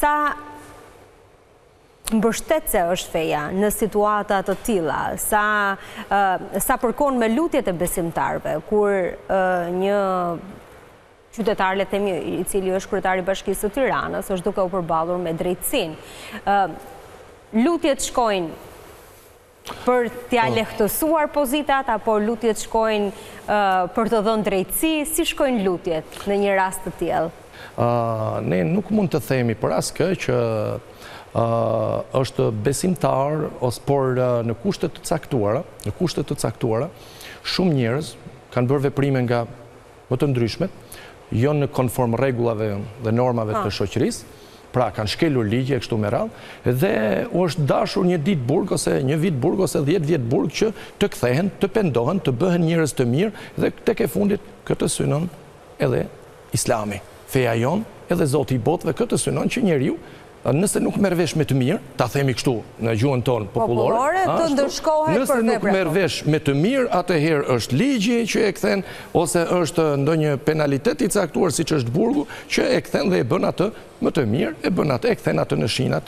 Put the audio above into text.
sa mbështetëse është feja në situata të tilla, sa përkon me lutjet e besimtarve, kur një qytetar, le të themi, i cili është kryetari i Bashkisë së Tiranës, është duke u përballur me drejtësinë. Lutjet shkojnë për t'ja lehtësuar pozitat, apo lutjet shkojnë për të dhënë drejtësi? Si shkojnë lutjet në një rast të tillë? Ne nuk mund të themi për askë që është besimtar, por në kushte të caktuara, shumë njerëz kanë bërë veprime nga më të ndryshmet, jo në konform rregullave dhe normave të shoqërisë, pra kanë shkelur ligje e kështu me radhë, dhe u është dashur një ditë burg ose një vit burg ose 10 vjet burg që të kthehen, të pendohen, të bëhen njerëz të mirë, dhe tek e fundit këtë synon edhe Islami, feja jon, edhe Zoti i botëve këtë synon që njeriu, nëse nuk merr vesh me të mirë, ta themi kështu në gjuhën tonë popullore, të ndërshkohet nëse nuk merr vesh me të mirë, atëherë është ligji që e kthen, ose është ndonjë penalitet i caktuar siç është burgu, që e kthen dhe e bën atë më të mirë, e kthen atë në shinat